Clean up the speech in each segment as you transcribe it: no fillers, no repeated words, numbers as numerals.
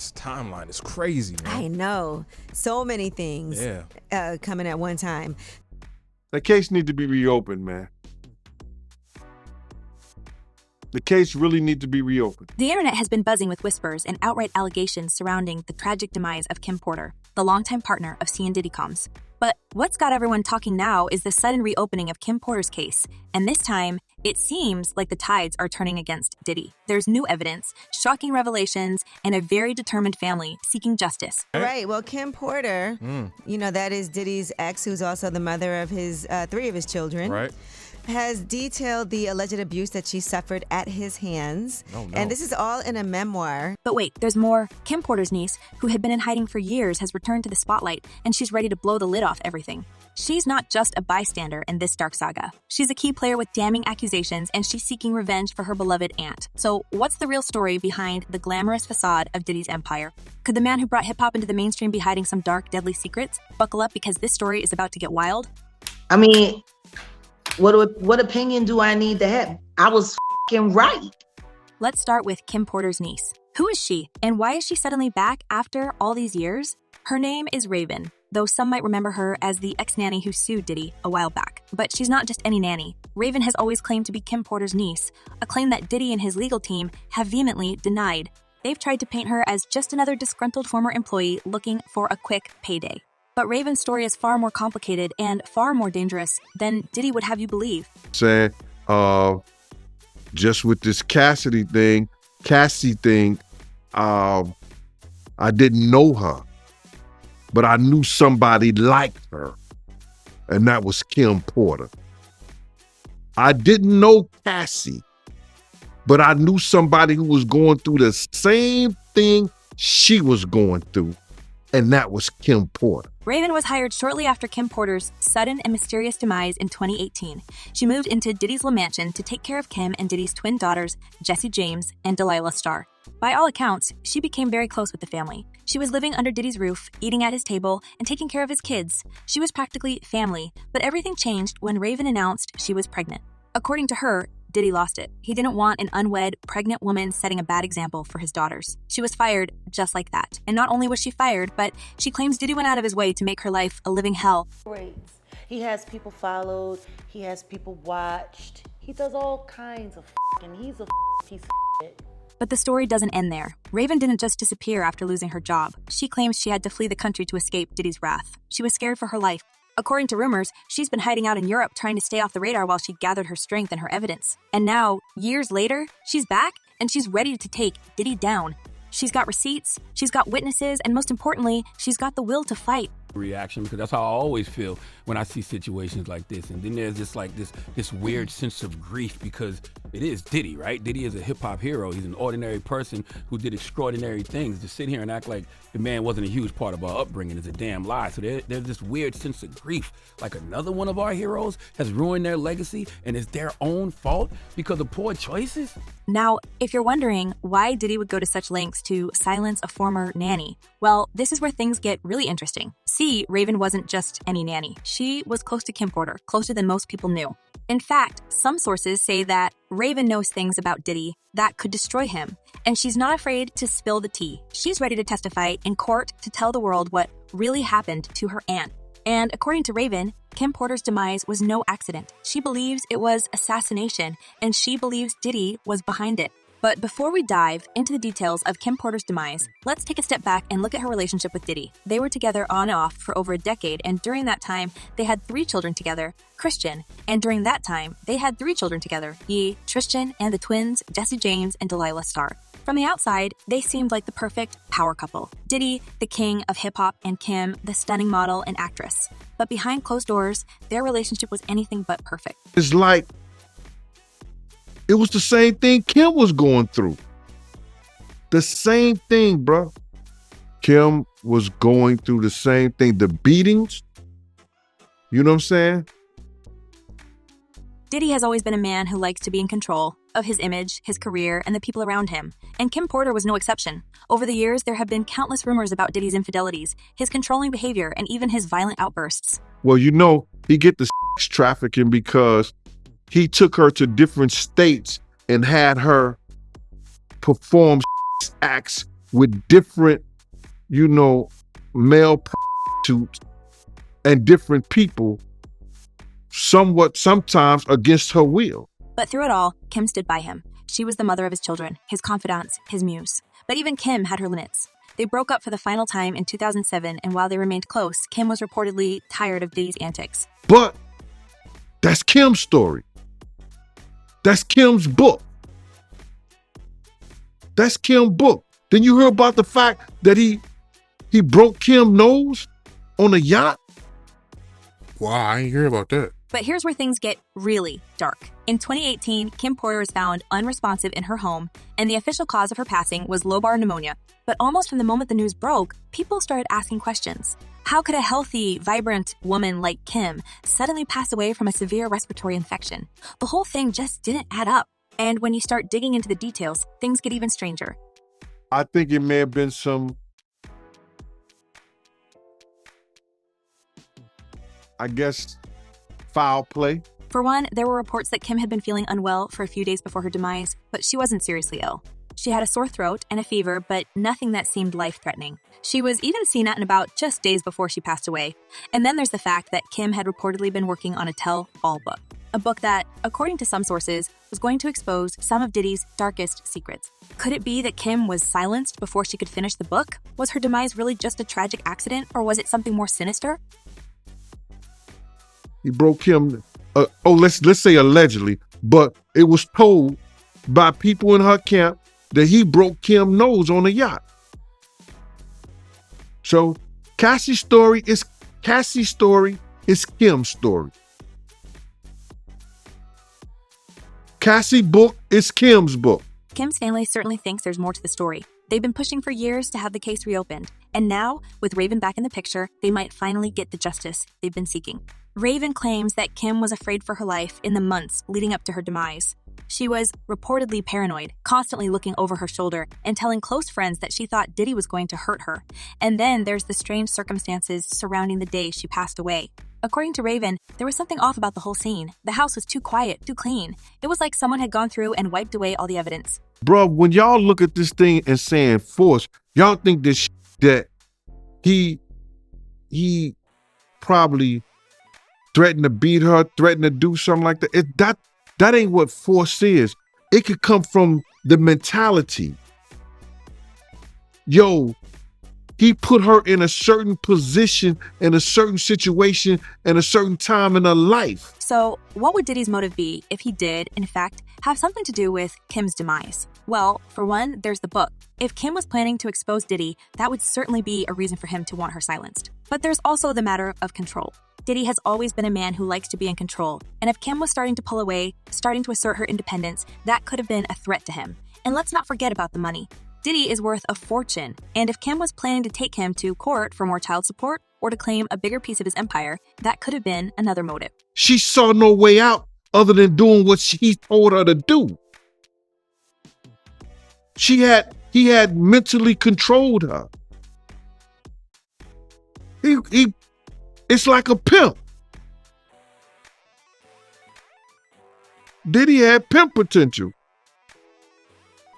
this timeline is crazy, man. I know. So many things coming at one time. The case needs to be reopened, man. The case really needs to be reopened. The internet has been buzzing with whispers and outright allegations surrounding the tragic demise of Kim Porter, the longtime partner of C and Diddy comms. But what's got everyone talking now is the sudden reopening of Kim Porter's case, and this time, it seems like the tides are turning against Diddy. There's new evidence, shocking revelations, and a very determined family seeking justice. Right. Well, Kim Porter, you know, that is Diddy's ex, who's also the mother of his 3 of his children. Right. Has detailed the alleged abuse that she suffered at his hands. Oh, no. And this is all in a memoir. But wait, there's more. Kim Porter's niece, who had been in hiding for years, has returned to the spotlight, and she's ready to blow the lid off everything. She's not just a bystander in this dark saga. She's a key player with damning accusations, and she's seeking revenge for her beloved aunt. So what's the real story behind the glamorous facade of Diddy's empire? Could the man who brought hip-hop into the mainstream be hiding some dark, deadly secrets? Buckle up, because this story is about to get wild. I mean, what opinion do I need to have? I was f***ing right. Let's start with Kim Porter's niece. Who is she, and why is she suddenly back after all these years? Her name is Raven, though some might remember her as the ex-nanny who sued Diddy a while back. But she's not just any nanny. Raven has always claimed to be Kim Porter's niece, a claim that Diddy and his legal team have vehemently denied. They've tried to paint her as just another disgruntled former employee looking for a quick payday. But Raven's story is far more complicated and far more dangerous than Diddy would have you believe. Saying, just with this cassie thing, I didn't know her, but I knew somebody like her, and that was Kim Porter. I didn't know Cassie, but I knew somebody who was going through the same thing she was going through, and that was Kim Porter. Raven was hired shortly after Kim Porter's sudden and mysterious demise in 2018. She moved into Diddy's La Mansion to take care of Kim and Diddy's twin daughters, Jessie James and Delilah Starr. By all accounts, she became very close with the family. She was living under Diddy's roof, eating at his table, and taking care of his kids. She was practically family, but everything changed when Raven announced she was pregnant. According to her, Diddy lost it. He didn't want an unwed, pregnant woman setting a bad example for his daughters. She was fired just like that. And not only was she fired, but she claims Diddy went out of his way to make her life a living hell. He has people followed. He has people watched. He does all kinds of and he's a piece of shit. But the story doesn't end there. Raven didn't just disappear after losing her job. She claims she had to flee the country to escape Diddy's wrath. She was scared for her life. According to rumors, she's been hiding out in Europe trying to stay off the radar while she gathered her strength and her evidence. And now, years later, she's back and she's ready to take Diddy down. She's got receipts, she's got witnesses, and most importantly, she's got the will to fight. Reaction, because that's how I always feel when I see situations like this. And then there's just like this weird sense of grief, because it is Diddy, right? Diddy is a hip-hop hero. He's an ordinary person who did extraordinary things. To sit here and act like the man wasn't a huge part of our upbringing is a damn lie. So there's this weird sense of grief, like another one of our heroes has ruined their legacy and it's their own fault because of poor choices. Now, if you're wondering why Diddy would go to such lengths to silence a former nanny, well, this is where things get really interesting. See, Raven wasn't just any nanny. She was close to Kim Porter, closer than most people knew. In fact, some sources say that Raven knows things about Diddy that could destroy him, and she's not afraid to spill the tea. She's ready to testify in court to tell the world what really happened to her aunt. And according to Raven, Kim Porter's demise was no accident. She believes it was assassination, and she believes Diddy was behind it. But before we dive into the details of Kim Porter's demise, let's take a step back and look at her relationship with Diddy. They were together on and off for over a decade, and during that time, they had 3 children together, Christian. And during that time, they had 3 children together, Tristan, and the twins, Jessie James and Delilah Starr. From the outside, they seemed like the perfect power couple. Diddy, the king of hip-hop, and Kim, the stunning model and actress. But behind closed doors, their relationship was anything but perfect. It's like, it was the same thing Kim was going through. The same thing, bro. Kim was going through the same thing. The beatings, you know what I'm saying? Diddy has always been a man who likes to be in control of his image, his career, and the people around him. And Kim Porter was no exception. Over the years, there have been countless rumors about Diddy's infidelities, his controlling behavior, and even his violent outbursts. Well, you know, he get the trafficking because he took her to different states and had her perform acts with different, male prostitutes and different people, sometimes against her will. But through it all, Kim stood by him. She was the mother of his children, his confidante, his muse. But even Kim had her limits. They broke up for the final time in 2007, and while they remained close, Kim was reportedly tired of Diddy's antics. But that's Kim's story. That's Kim's book. That's Kim's book. Then you hear about the fact that he broke Kim's nose on a yacht? Wow, I ain't hear about that. But here's where things get really dark. In 2018, Kim Porter was found unresponsive in her home, and the official cause of her passing was lobar pneumonia. But almost from the moment the news broke, people started asking questions. How could a healthy, vibrant woman like Kim suddenly pass away from a severe respiratory infection? The whole thing just didn't add up. And when you start digging into the details, things get even stranger. I think it may have been some, foul play. For one, there were reports that Kim had been feeling unwell for a few days before her demise, but she wasn't seriously ill. She had a sore throat and a fever, but nothing that seemed life-threatening. She was even seen out and about just days before she passed away. And then there's the fact that Kim had reportedly been working on a tell-all book. A book that, according to some sources, was going to expose some of Diddy's darkest secrets. Could it be that Kim was silenced before she could finish the book? Was her demise really just a tragic accident, or was it something more sinister? He broke him, let's say allegedly, but it was told by people in her camp that he broke Kim's nose on a yacht. So Cassie's story is Kim's story. Cassie's book is Kim's book. Kim's family certainly thinks there's more to the story. They've been pushing for years to have the case reopened. And now, with Raven back in the picture, they might finally get the justice they've been seeking. Raven claims that Kim was afraid for her life in the months leading up to her demise. She was reportedly paranoid, constantly looking over her shoulder and telling close friends that she thought Diddy was going to hurt her. And then there's the strange circumstances surrounding the day she passed away. According to Raven, there was something off about the whole scene. The house was too quiet, too clean. It was like someone had gone through and wiped away all the evidence. Bruh, when y'all look at this thing and saying force, y'all think this that he probably threatened to beat her, threatened to do something like that. That ain't what force is. It could come from the mentality. Yo, he put her in a certain position, in a certain situation, and a certain time in her life. So, what would Diddy's motive be if he did, in fact, have something to do with Kim's demise? Well, for one, there's the book. If Kim was planning to expose Diddy, that would certainly be a reason for him to want her silenced. But there's also the matter of control. Diddy has always been a man who likes to be in control, and if Kim was starting to pull away, starting to assert her independence, that could have been a threat to him. And let's not forget about the money. Diddy is worth a fortune, and if Kim was planning to take him to court for more child support or to claim a bigger piece of his empire, that could have been another motive. She saw no way out other than doing what he told her to do. He had mentally controlled her. It's like a pimp. Diddy had pimp potential.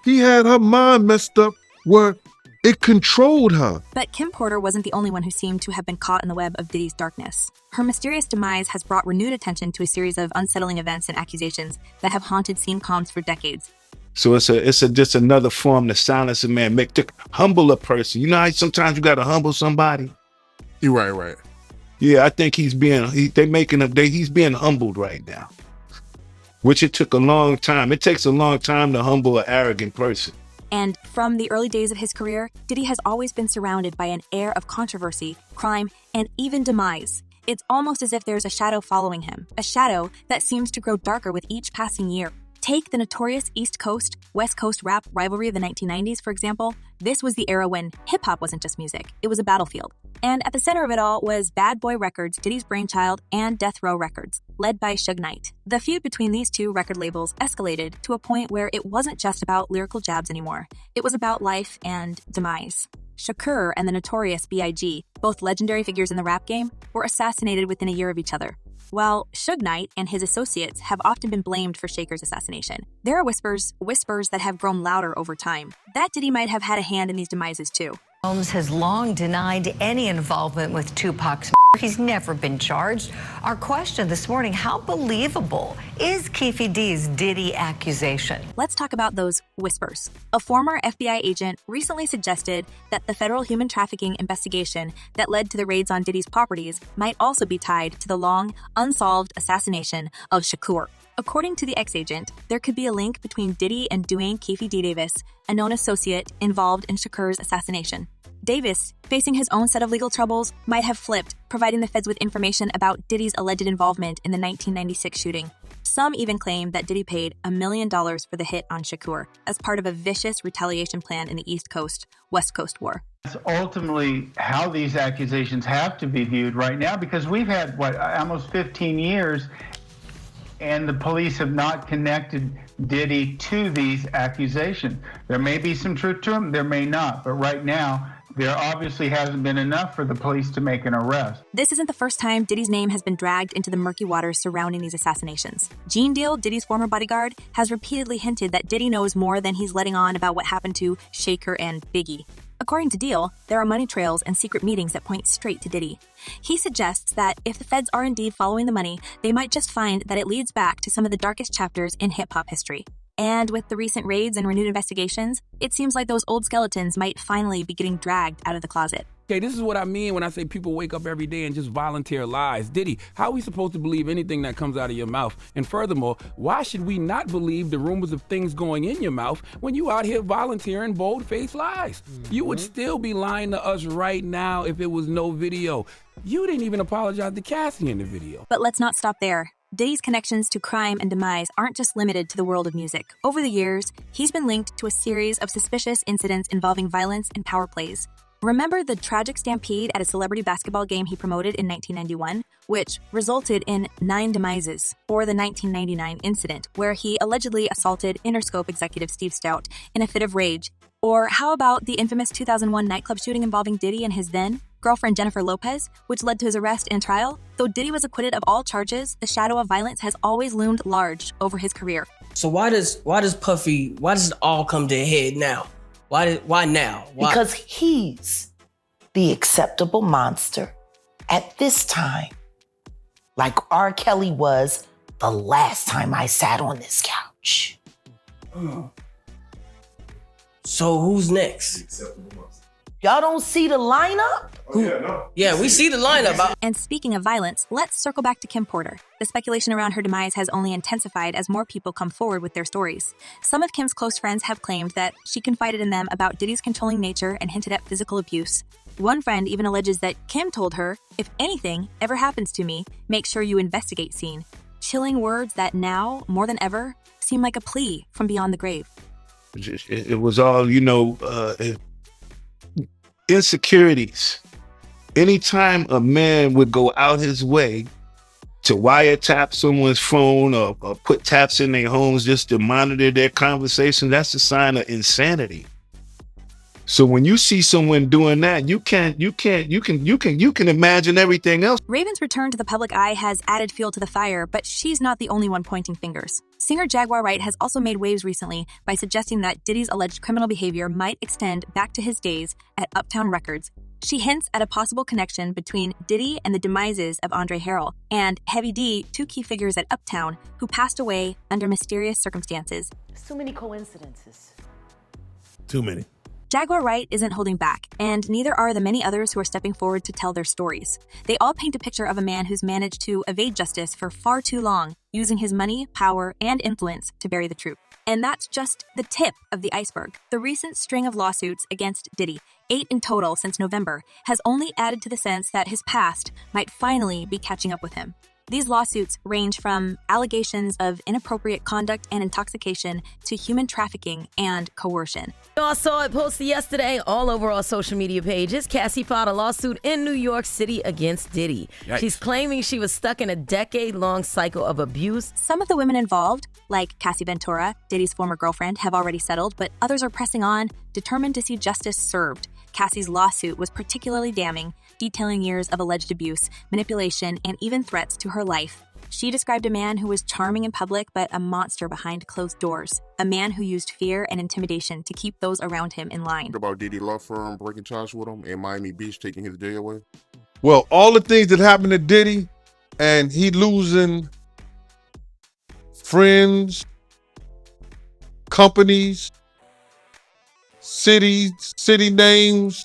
He had her mind messed up where it controlled her. But Kim Porter wasn't the only one who seemed to have been caught in the web of Diddy's darkness. Her mysterious demise has brought renewed attention to a series of unsettling events and accusations that have haunted scene comms for decades. So it's just another form to silence a man, to humble a person. You know how sometimes you got to humble somebody? You're right. Yeah, I think he's being humbled right now, which it took a long time. It takes a long time to humble an arrogant person. And from the early days of his career, Diddy has always been surrounded by an air of controversy, crime, and even demise. It's almost as if there's a shadow following him, a shadow that seems to grow darker with each passing year. Take the notorious East Coast, West Coast rap rivalry of the 1990s, for example. This was the era when hip-hop wasn't just music, it was a battlefield. And at the center of it all was Bad Boy Records, Diddy's brainchild, and Death Row Records, led by Suge Knight. The feud between these two record labels escalated to a point where it wasn't just about lyrical jabs anymore. It was about life and demise. Shakur and the notorious B.I.G., both legendary figures in the rap game, were assassinated within a year of each other. While Suge Knight and his associates have often been blamed for Shaker's assassination, there are whispers that have grown louder over time, that Diddy might have had a hand in these demises too. Holmes has long denied any involvement with Tupac's. He's never been charged. Our question this morning, how believable is Keffe D's Diddy accusation? Let's talk about those whispers. A former FBI agent recently suggested that the federal human trafficking investigation that led to the raids on Diddy's properties might also be tied to the long, unsolved assassination of Shakur. According to the ex-agent, there could be a link between Diddy and Dwayne Keffe D. Davis, a known associate involved in Shakur's assassination. Davis, facing his own set of legal troubles, might have flipped, providing the feds with information about Diddy's alleged involvement in the 1996 shooting. Some even claim that Diddy paid $1 million for the hit on Shakur as part of a vicious retaliation plan in the East Coast-West Coast war. That's ultimately how these accusations have to be viewed right now, because we've had, almost 15 years, and the police have not connected Diddy to these accusations. There may be some truth to them, there may not, but right now, there obviously hasn't been enough for the police to make an arrest. This isn't the first time Diddy's name has been dragged into the murky waters surrounding these assassinations. Gene Deal, Diddy's former bodyguard, has repeatedly hinted that Diddy knows more than he's letting on about what happened to Shaker and Biggie. According to Deal, there are money trails and secret meetings that point straight to Diddy. He suggests that if the feds are indeed following the money, they might just find that it leads back to some of the darkest chapters in hip-hop history. And with the recent raids and renewed investigations, it seems like those old skeletons might finally be getting dragged out of the closet. Okay, this is what I mean when I say people wake up every day and just volunteer lies. Diddy, how are we supposed to believe anything that comes out of your mouth? And furthermore, why should we not believe the rumors of things going in your mouth when you out here volunteering bold-faced lies? You would still be lying to us right now if it was no video. You didn't even apologize to Cassie in the video. But let's not stop there. Diddy's connections to crime and demise aren't just limited to the world of music. Over the years, he's been linked to a series of suspicious incidents involving violence and power plays. Remember the tragic stampede at a celebrity basketball game he promoted in 1991, which resulted in 9 demises, or the 1999 incident, where he allegedly assaulted Interscope executive Steve Stout in a fit of rage? Or how about the infamous 2001 nightclub shooting involving Diddy and his then-girlfriend Jennifer Lopez, which led to his arrest and trial? Though Diddy was acquitted of all charges, the shadow of violence has always loomed large over his career. So why does it all come to a head now? Why now? Why? Because he's the acceptable monster at this time, like R. Kelly was the last time I sat on this couch. So who's next? Y'all don't see the lineup? Yeah, we see the lineup. And speaking of violence, let's circle back to Kim Porter. The speculation around her demise has only intensified as more people come forward with their stories. Some of Kim's close friends have claimed that she confided in them about Diddy's controlling nature and hinted at physical abuse. One friend even alleges that Kim told her, "If anything ever happens to me, make sure you investigate scene." Chilling words that now, more than ever, seem like a plea from beyond the grave. It was all, insecurities. Anytime a man would go out his way to wiretap someone's phone or put taps in their homes just to monitor their conversation, that's a sign of insanity. So when you see someone doing that, you can imagine everything else. Raven's return to the public eye has added fuel to the fire, but she's not the only one pointing fingers. Singer Jaguar Wright has also made waves recently by suggesting that Diddy's alleged criminal behavior might extend back to his days at Uptown Records. She hints at a possible connection between Diddy and the demises of Andre Harrell, and Heavy D, 2 key figures at Uptown who passed away under mysterious circumstances. There's too many coincidences. Too many. Jaguar Wright isn't holding back, and neither are the many others who are stepping forward to tell their stories. They all paint a picture of a man who's managed to evade justice for far too long, using his money, power, and influence to bury the truth. And that's just the tip of the iceberg. The recent string of lawsuits against Diddy, 8 in total since November, has only added to the sense that his past might finally be catching up with him. These lawsuits range from allegations of inappropriate conduct and intoxication to human trafficking and coercion. I saw it posted yesterday all over our social media pages. Cassie filed a lawsuit in New York City against Diddy. Yikes. She's claiming she was stuck in a decade-long cycle of abuse. Some of the women involved, like Cassie Ventura, Diddy's former girlfriend, have already settled, but others are pressing on, determined to see justice served. Cassie's lawsuit was particularly damning, detailing years of alleged abuse, manipulation, and even threats to her life. She described a man who was charming in public but a monster behind closed doors, a man who used fear and intimidation to keep those around him in line. About Diddy law firm breaking ties with him and Miami Beach taking his day away? Well, all the things that happened to Diddy and he losing friends, companies, cities, city names,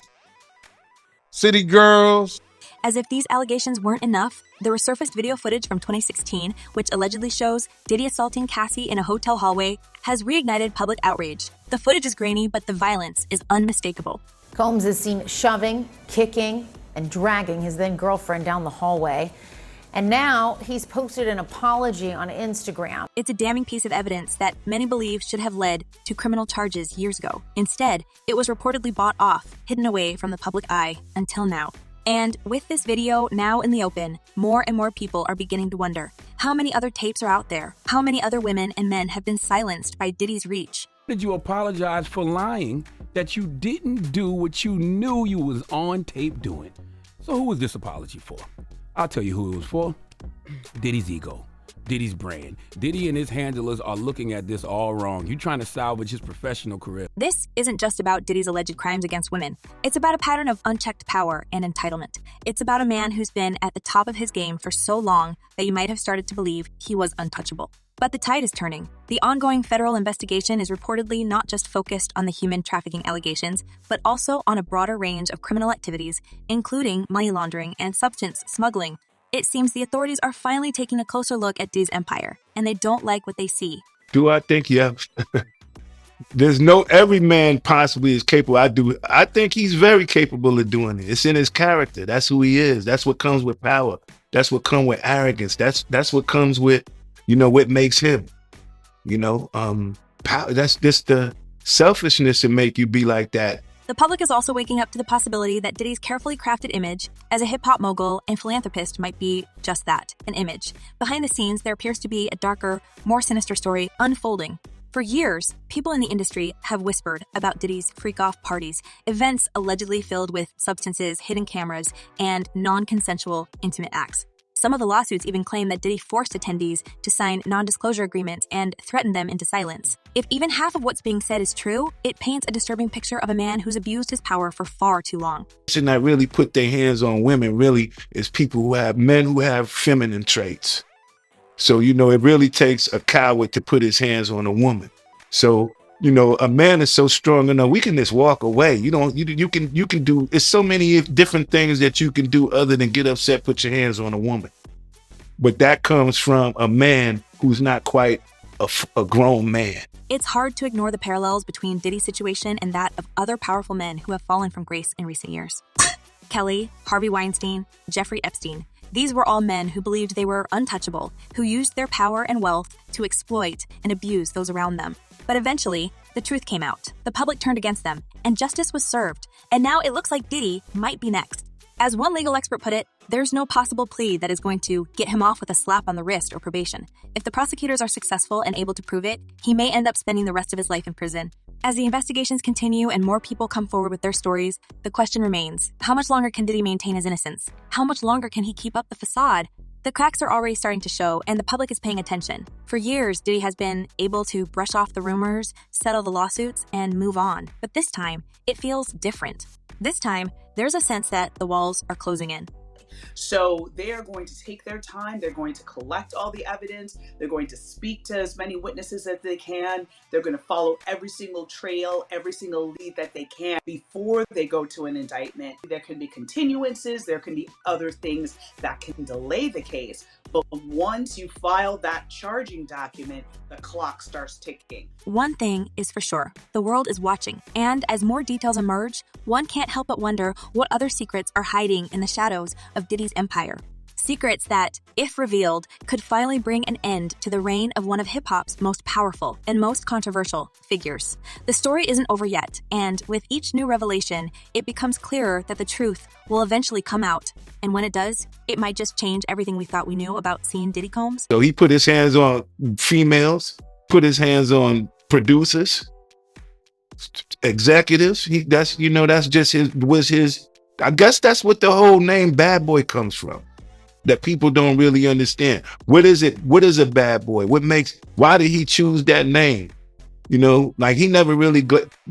city girls. As if these allegations weren't enough, there resurfaced video footage from 2016, which allegedly shows Diddy assaulting Cassie in a hotel hallway, has reignited public outrage. The footage is grainy, but the violence is unmistakable. Combs is seen shoving, kicking, and dragging his then-girlfriend down the hallway. And now he's posted an apology on Instagram. It's a damning piece of evidence that many believe should have led to criminal charges years ago. Instead, it was reportedly bought off, hidden away from the public eye until now. And with this video now in the open, more and more people are beginning to wonder, how many other tapes are out there? How many other women and men have been silenced by Diddy's reach? Did you apologize for lying that you didn't do what you knew you was on tape doing? So who was this apology for? I'll tell you who it was for. Diddy's ego, Diddy's brand. Diddy and his handlers are looking at this all wrong. You trying to salvage his professional career. This isn't just about Diddy's alleged crimes against women. It's about a pattern of unchecked power and entitlement. It's about a man who's been at the top of his game for so long that you might have started to believe he was untouchable. But the tide is turning. The ongoing federal investigation is reportedly not just focused on the human trafficking allegations, but also on a broader range of criminal activities, including money laundering and substance smuggling. It seems the authorities are finally taking a closer look at Diddy's empire, and they don't like what they see. Do I think, yeah. Every man possibly is capable. I think he's very capable of doing it. It's in his character. That's who he is. That's what comes with power. That's what comes with arrogance. That's what comes with, what makes him, power. That's just the selfishness to make you be like that. The public is also waking up to the possibility that Diddy's carefully crafted image as a hip-hop mogul and philanthropist might be just that, an image. Behind the scenes, there appears to be a darker, more sinister story unfolding. For years, people in the industry have whispered about Diddy's freak-off parties, events allegedly filled with substances, hidden cameras, and non-consensual intimate acts. Some of the lawsuits even claim that Diddy forced attendees to sign non-disclosure agreements and threatened them into silence. If even half of what's being said is true, it paints a disturbing picture of a man who's abused his power for far too long. Should not really put their hands on women really is men who have feminine traits. So, it really takes a coward to put his hands on a woman. So, a man is so strong enough, we can just walk away. You can do, it's so many different things that you can do other than get upset, put your hands on a woman. But that comes from a man who's not quite a grown man. It's hard to ignore the parallels between Diddy's situation and that of other powerful men who have fallen from grace in recent years. Kelly, Harvey Weinstein, Jeffrey Epstein. These were all men who believed they were untouchable, who used their power and wealth to exploit and abuse those around them. But eventually, the truth came out. The public turned against them, and justice was served. And now it looks like Diddy might be next. As one legal expert put it, there's no possible plea that is going to get him off with a slap on the wrist or probation. If the prosecutors are successful and able to prove it, he may end up spending the rest of his life in prison. As the investigations continue and more people come forward with their stories, the question remains, how much longer can Diddy maintain his innocence? How much longer can he keep up the facade? The cracks are already starting to show, and the public is paying attention. For years, Diddy has been able to brush off the rumors, settle the lawsuits, and move on. But this time, it feels different. This time, there's a sense that the walls are closing in. So they are going to take their time. They're going to collect all the evidence. They're going to speak to as many witnesses as they can. They're going to follow every single trail, every single lead that they can before they go to an indictment. There can be continuances. There can be other things that can delay the case. But once you file that charging document, the clock starts ticking. One thing is for sure, the world is watching. And as more details emerge, one can't help but wonder what other secrets are hiding in the shadows of Diddy's empire. Secrets that, if revealed, could finally bring an end to the reign of one of hip-hop's most powerful and most controversial figures. The story isn't over yet, and with each new revelation, it becomes clearer that the truth will eventually come out. And when it does, it might just change everything we thought we knew about seeing Diddy Combs. So he put his hands on females, put his hands on producers. executives. That's just his. I guess that's what the whole name Bad Boy comes from. That people don't really understand. What is it? What is a bad boy? Why did he choose that name? Like he never really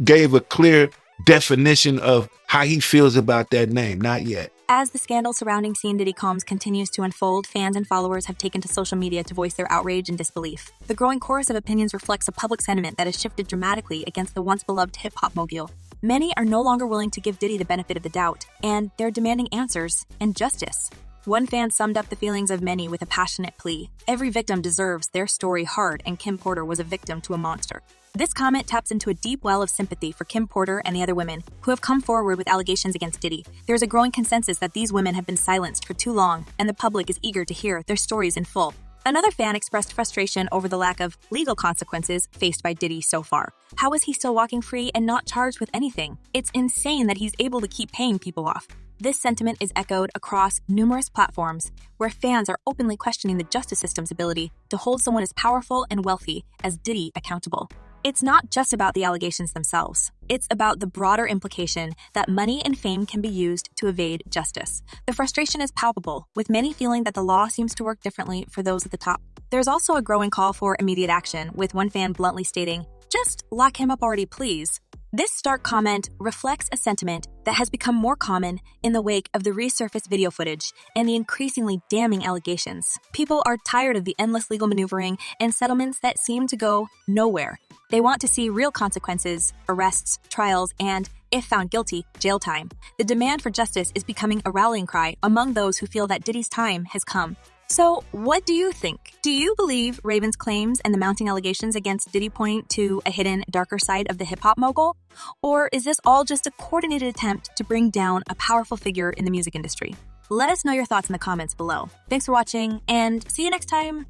gave a clear definition of how he feels about that name. Not yet. As the scandal surrounding Seeing Diddy Combs continues to unfold, fans and followers have taken to social media to voice their outrage and disbelief. The growing chorus of opinions reflects a public sentiment that has shifted dramatically against the once beloved hip-hop mogul. Many are no longer willing to give Diddy the benefit of the doubt, and they're demanding answers and justice. One fan summed up the feelings of many with a passionate plea. Every victim deserves their story heard, and Kim Porter was a victim to a monster. This comment taps into a deep well of sympathy for Kim Porter and the other women who have come forward with allegations against Diddy. There's a growing consensus that these women have been silenced for too long, and the public is eager to hear their stories in full. Another fan expressed frustration over the lack of legal consequences faced by Diddy so far. How is he still walking free and not charged with anything? It's insane that he's able to keep paying people off. This sentiment is echoed across numerous platforms where fans are openly questioning the justice system's ability to hold someone as powerful and wealthy as Diddy accountable. It's not just about the allegations themselves. It's about the broader implication that money and fame can be used to evade justice. The frustration is palpable, with many feeling that the law seems to work differently for those at the top. There's also a growing call for immediate action, with one fan bluntly stating, "Just lock him up already, please." This stark comment reflects a sentiment that has become more common in the wake of the resurfaced video footage and the increasingly damning allegations. People are tired of the endless legal maneuvering and settlements that seem to go nowhere. They want to see real consequences, arrests, trials, and, if found guilty, jail time. The demand for justice is becoming a rallying cry among those who feel that Diddy's time has come. So, what do you think? Do you believe Raven's claims and the mounting allegations against Diddy point to a hidden, darker side of the hip-hop mogul? Or is this all just a coordinated attempt to bring down a powerful figure in the music industry? Let us know your thoughts in the comments below. Thanks for watching, and see you next time!